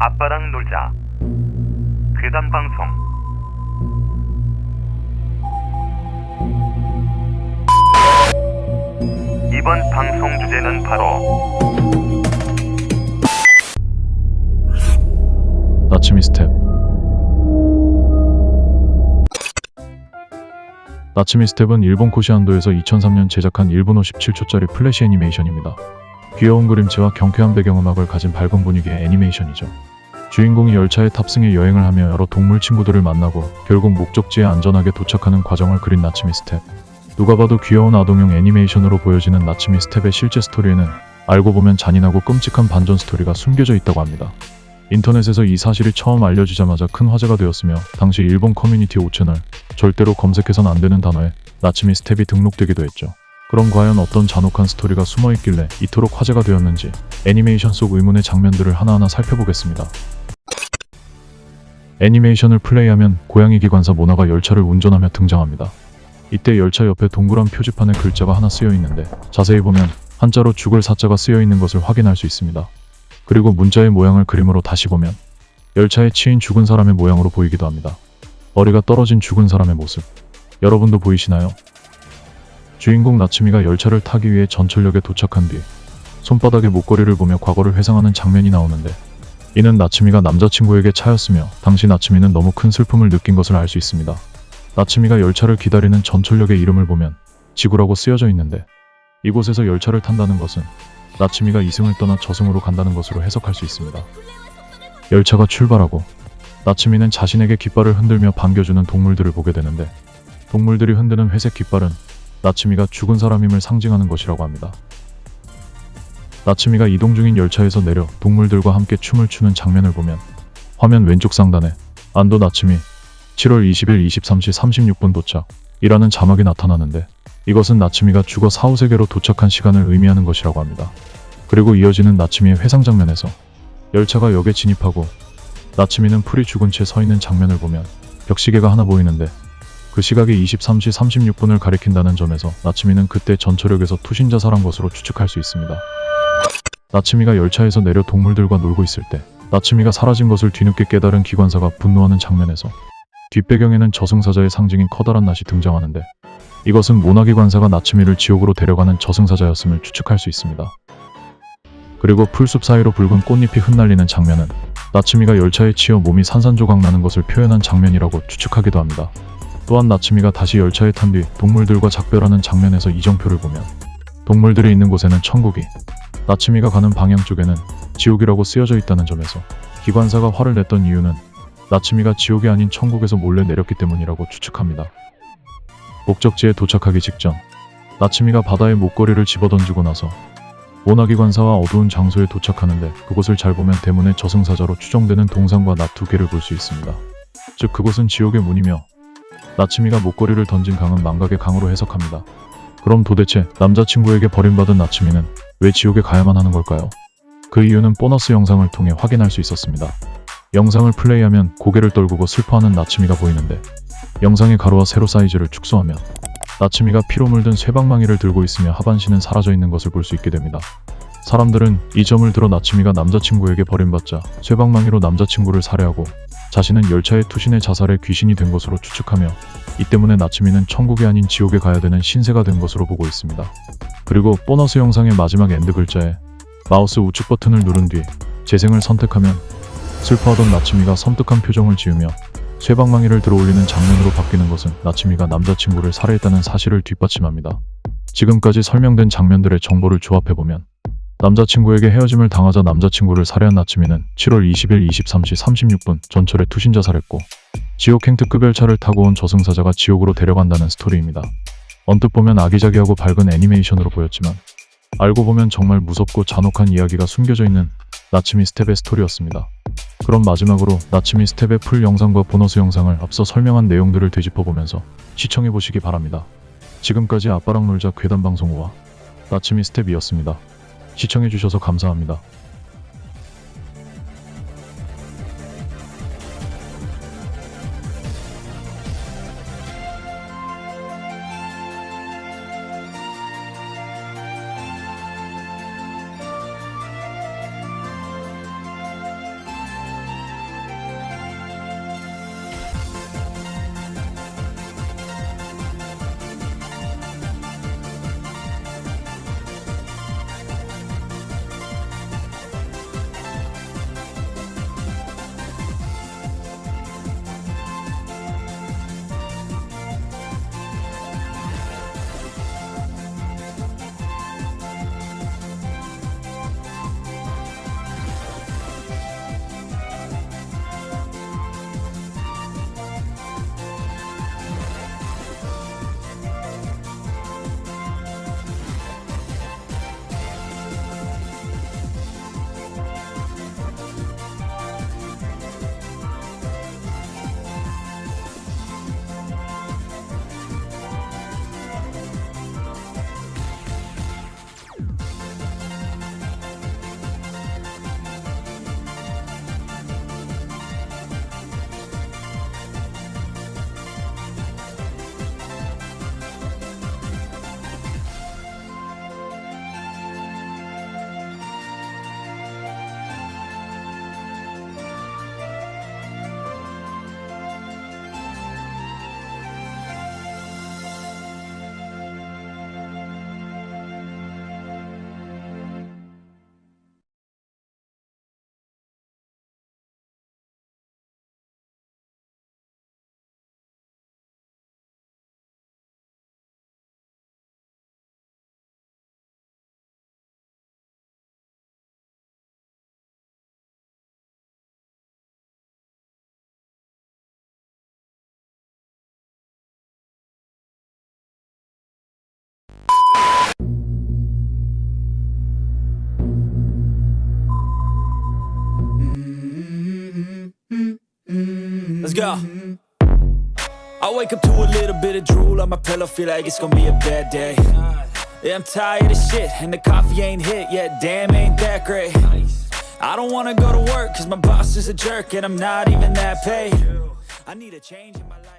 아빠랑 놀자. 괴담 방송. 이번 방송 주제는 바로 나츠미 스텝. 나츠미 스텝은 일본 코시안도에서 2003년 제작한 일본어 17초짜리 플래시 애니메이션입니다. 귀여운 그림체와 경쾌한 배경음악을 가진 밝은 분위기의 애니메이션이죠. 주인공이 열차에 탑승해 여행을 하며 여러 동물 친구들을 만나고 결국 목적지에 안전하게 도착하는 과정을 그린 나츠미 스텝. 누가 봐도 귀여운 아동용 애니메이션으로 보여지는 나츠미 스텝의 실제 스토리에는 알고 보면 잔인하고 끔찍한 반전 스토리가 숨겨져 있다고 합니다. 인터넷에서 이 사실이 처음 알려지자마자 큰 화제가 되었으며 당시 일본 커뮤니티 5채널 절대로 검색해선 안 되는 단어에 나츠미 스텝이 등록되기도 했죠. 그럼 과연 어떤 잔혹한 스토리가 숨어있길래 이토록 화제가 되었는지 애니메이션 속 의문의 장면들을 하나하나 살펴보겠습니다. 애니메이션을 플레이하면 고양이 기관사 모나가 열차를 운전하며 등장합니다. 이때 열차 옆에 동그란 표지판에 글자가 하나 쓰여 있는데 자세히 보면 한자로 죽을 사자가 쓰여 있는 것을 확인할 수 있습니다. 그리고 문자의 모양을 그림으로 다시 보면 열차에 치인 죽은 사람의 모양으로 보이기도 합니다. 머리가 떨어진 죽은 사람의 모습. 여러분도 보이시나요? 주인공 나츠미가 열차를 타기 위해 전철역에 도착한 뒤 손바닥에 목걸이를 보며 과거를 회상하는 장면이 나오는데 이는 나츠미가 남자친구에게 차였으며 당시 나츠미는 너무 큰 슬픔을 느낀 것을 알 수 있습니다. 나츠미가 열차를 기다리는 전철역의 이름을 보면 지구라고 쓰여져 있는데 이곳에서 열차를 탄다는 것은 나츠미가 이승을 떠나 저승으로 간다는 것으로 해석할 수 있습니다. 열차가 출발하고 나츠미는 자신에게 깃발을 흔들며 반겨주는 동물들을 보게 되는데 동물들이 흔드는 회색 깃발은 나츠미가 죽은 사람임을 상징하는 것이라고 합니다. 나츠미가 이동 중인 열차에서 내려 동물들과 함께 춤을 추는 장면을 보면 화면 왼쪽 상단에 안도 나츠미 7월 20일 23시 36분 도착이라는 자막이 나타나는데 이것은 나츠미가 죽어 사후세계로 도착한 시간을 의미하는 것이라고 합니다. 그리고 이어지는 나츠미의 회상 장면에서 열차가 역에 진입하고 나츠미는 풀이 죽은 채 서 있는 장면을 보면 벽시계가 하나 보이는데 그 시각이 23시 36분을 가리킨다는 점에서 나츠미는 그때 전철역에서 투신 자살한 것으로 추측할 수 있습니다. 나츠미가 열차에서 내려 동물들과 놀고 있을 때 나츠미가 사라진 것을 뒤늦게 깨달은 기관사가 분노하는 장면에서 뒷배경에는 저승사자의 상징인 커다란 낫이 등장하는데 이것은 모나기관사가 나츠미를 지옥으로 데려가는 저승사자였음을 추측할 수 있습니다. 그리고 풀숲 사이로 붉은 꽃잎이 흩날리는 장면은 나츠미가 열차에 치여 몸이 산산조각 나는 것을 표현한 장면이라고 추측하기도 합니다. 또한 나츠미가 다시 열차에 탄 뒤 동물들과 작별하는 장면에서 이정표를 보면 동물들이 있는 곳에는 천국이, 나츠미가 가는 방향 쪽에는 지옥이라고 쓰여져 있다는 점에서 기관사가 화를 냈던 이유는 나츠미가 지옥이 아닌 천국에서 몰래 내렸기 때문이라고 추측합니다. 목적지에 도착하기 직전 나츠미가 바다에 목걸이를 집어던지고 나서 모나기관사와 어두운 장소에 도착하는데 그곳을 잘 보면 대문의 저승사자로 추정되는 동상과 낫 2개를 볼 수 있습니다. 즉 그곳은 지옥의 문이며 나츠미가 목걸이를 던진 강은 망각의 강으로 해석합니다. 그럼 도대체 남자친구에게 버림받은 나츠미는 왜 지옥에 가야만 하는 걸까요? 그 이유는 보너스 영상을 통해 확인할 수 있었습니다. 영상을 플레이하면 고개를 떨구고 슬퍼하는 나츠미가 보이는데 영상의 가로와 세로 사이즈를 축소하면 나츠미가 피로 물든 쇠방망이를 들고 있으며 하반신은 사라져 있는 것을 볼 수 있게 됩니다. 사람들은 이 점을 들어 나츠미가 남자친구에게 버림받자 쇠방망이로 남자친구를 살해하고 자신은 열차에 투신해 자살해 귀신이 된 것으로 추측하며 이 때문에 나츠미는 천국이 아닌 지옥에 가야 되는 신세가 된 것으로 보고 있습니다. 그리고 보너스 영상의 마지막 엔드 글자에 마우스 우측 버튼을 누른 뒤 재생을 선택하면 슬퍼하던 나츠미가 섬뜩한 표정을 지으며 쇠방망이를 들어올리는 장면으로 바뀌는 것은 나츠미가 남자친구를 살해했다는 사실을 뒷받침합니다. 지금까지 설명된 장면들의 정보를 조합해보면 남자친구에게 헤어짐을 당하자 남자친구를 살해한 나츠미는 7월 20일 23시 36분 전철에 투신 자살했고 지옥행 특급 열차를 타고 온 저승사자가 지옥으로 데려간다는 스토리입니다. 언뜻 보면 아기자기하고 밝은 애니메이션으로 보였지만 알고 보면 정말 무섭고 잔혹한 이야기가 숨겨져 있는 나츠미 스텝의 스토리였습니다. 그럼 마지막으로 나츠미 스텝의 풀 영상과 보너스 영상을 앞서 설명한 내용들을 되짚어보면서 시청해보시기 바랍니다. 지금까지 아빠랑 놀자 괴담 방송우와 나츠미 스텝이었습니다. 시청해주셔서 감사합니다. Let's go. I wake up to a little bit of drool on my pillow, feel like it's gonna be a bad day. Yeah, I'm tired of shit, and the coffee ain't hit yet, damn, ain't that great. I don't wanna go to work, cause my boss is a jerk, and I'm not even that paid. I need a change in my life.